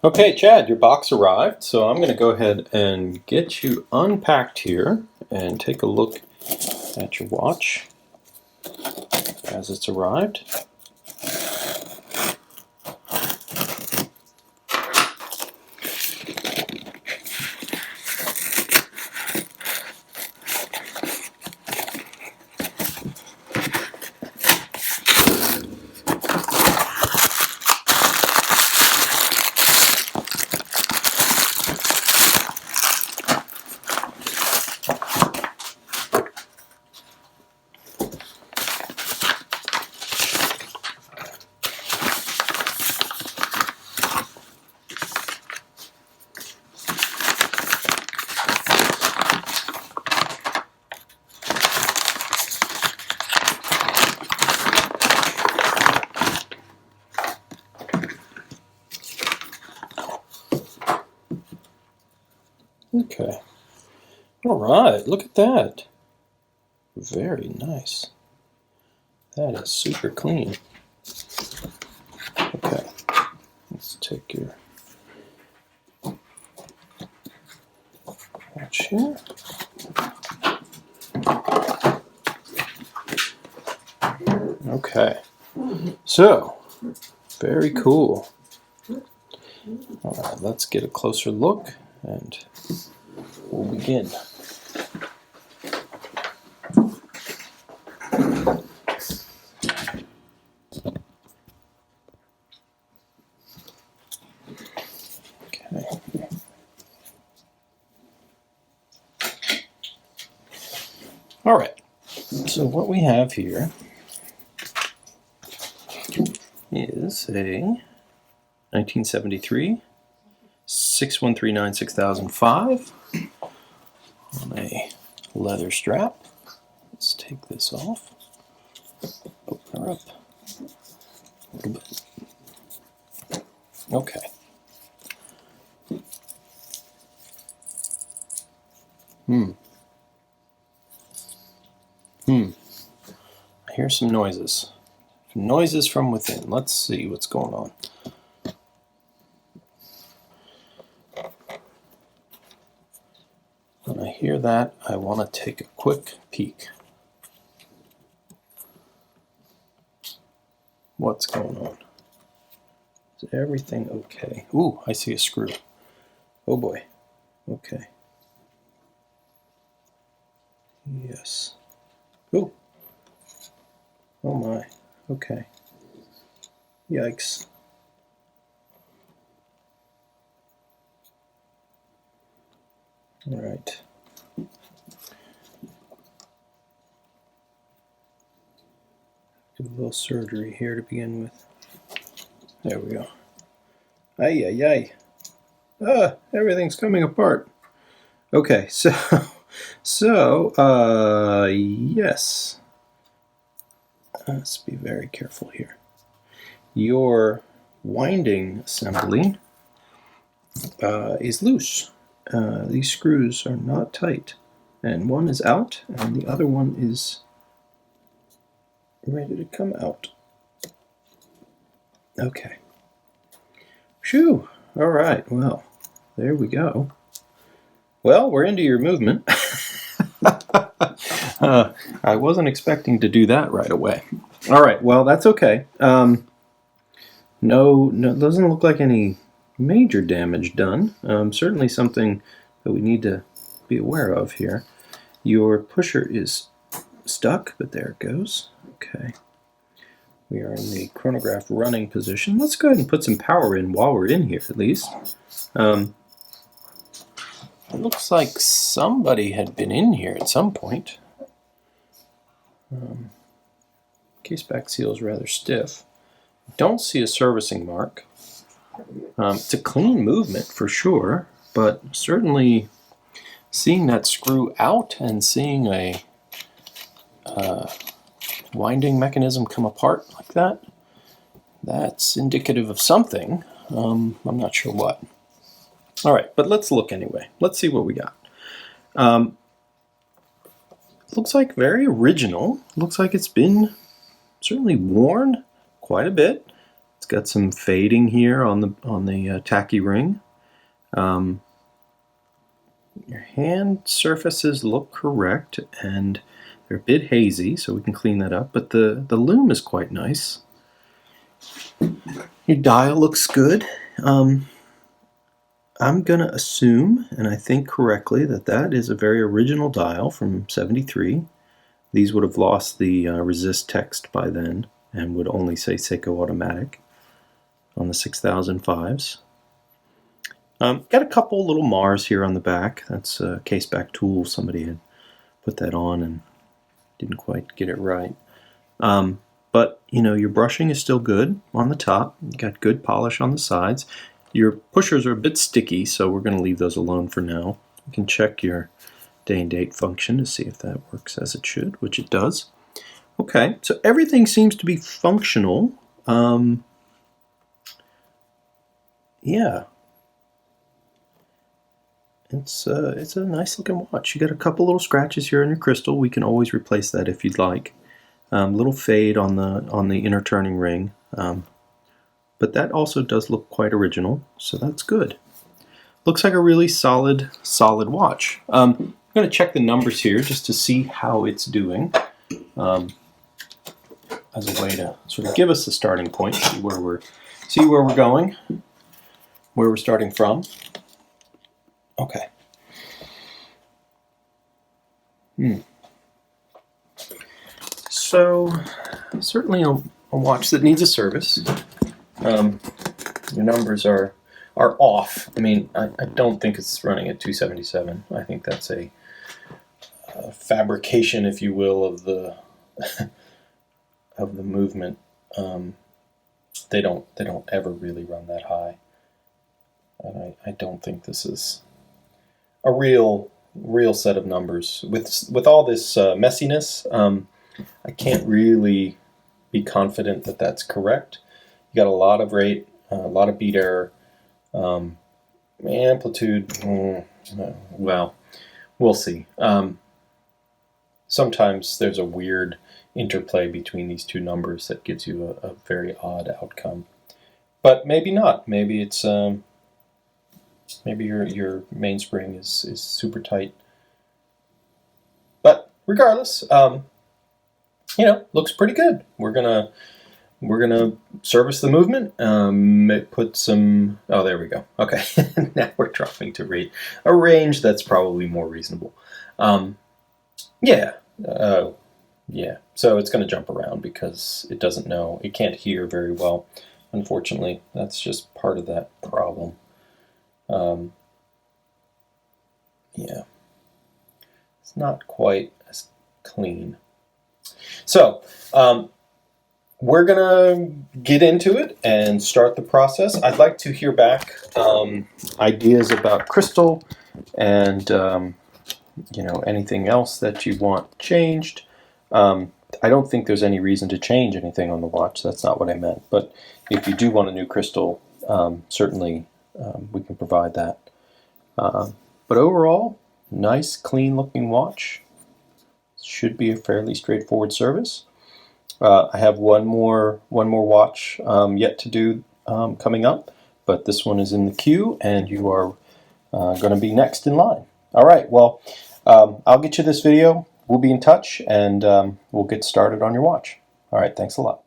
Okay, Chad, your box arrived, so I'm going to go ahead and get you unpacked here and take a look at your watch as it's arrived. Okay. All right, look at that. Very nice. That is super clean. Okay, let's take your watch here. Okay, so very cool. All right, let's get a closer look and we'll begin. Okay. All right, so what we have here is a 1973 6139 6005 on a leather strap. Let's take this off. Open her up a little bit. Okay. I hear some noises. Noises from within. Let's see what's going on. When I hear that, I want to take a quick peek. What's going on? Is everything okay? Ooh, I see a screw. Oh boy. Okay. Yes. Ooh. Oh my. Okay. Yikes. All right. Do a little surgery here to begin with. There we go. Ay, ay, ay. Ah, everything's coming apart. Okay, yes. Let's be very careful here. Your winding assembly is loose. These screws are not tight, and one is out, and the other one is ready to come out. Okay. Phew. All right. Well, there we go. Well, we're into your movement. I wasn't expecting to do that right away. All right. Well, that's okay. No, doesn't look like any major damage done. Certainly something that we need to be aware of here. Your pusher is stuck, but there it goes. Okay. We are in the chronograph running position. Let's go ahead and put some power in while we're in here, at least. It looks like somebody had been in here at some point. Case back seal is rather stiff. Don't see a servicing mark. It's a clean movement for sure, but certainly seeing that screw out and seeing a winding mechanism come apart like that, that's indicative of something. I'm not sure what. All right, but let's look anyway. Let's see what we got. Looks like very original. Looks like it's been certainly worn quite a bit. It's got some fading here on the tacky ring. Your hand surfaces look correct, and they're a bit hazy, so we can clean that up. But the lume is quite nice. Your dial looks good. I'm going to assume, and I think correctly, that that is a very original dial from '73. These would have lost the resist text by then and would only say Seiko automatic on the 6005s. Got a couple little Mars here on the back. That's a case back tool. Somebody had put that on and didn't quite get it right. But you know, your brushing is still good on the top. You got good polish on the sides. Your pushers are a bit sticky, so we're going to leave those alone for now. You can check your day and date function to see if that works as it should, which it does. Okay, so everything seems to be functional. Yeah, it's a nice looking watch. You got a couple little scratches here on your crystal. We can always replace that if you'd like. Little fade on the inner turning ring, but that also does look quite original, so that's good. Looks like a really solid watch. I'm going to check the numbers here just to see how it's doing, as a way to sort of give us a starting point, see where we're going, where we're starting from. Okay. So certainly a watch that needs a service. Your numbers are off. I mean, I don't think it's running at 277. I think that's a fabrication, if you will, of the of the movement. They don't ever really run that high, and I don't think this is a real set of numbers with all this messiness. I can't really be confident that that's correct. You got a lot of rate, a lot of beat error, amplitude. Well, we'll see. Sometimes there's a weird interplay between these two numbers that gives you a very odd outcome, but maybe not. Maybe it's maybe your mainspring is super tight. But regardless, you know, looks pretty good. We're gonna service the movement. Put some. Oh, there we go. Okay, now we're dropping to a range that's probably more reasonable. Yeah. Yeah. So it's going to jump around because it doesn't know. It can't hear very well. Unfortunately, that's just part of that problem. Yeah. It's not quite as clean. So, we're going to get into it and start the process. I'd like to hear back ideas about crystal and you know, anything else that you want changed. I don't think there's any reason to change anything on the watch. That's not what I meant. But if you do want a new crystal, certainly we can provide that. But overall, nice, clean-looking watch. Should be a fairly straightforward service. I have one more watch yet to do coming up, but this one is in the queue, and you are going to be next in line. All right, well, I'll get you this video. We'll be in touch, and we'll get started on your watch. All right, thanks a lot.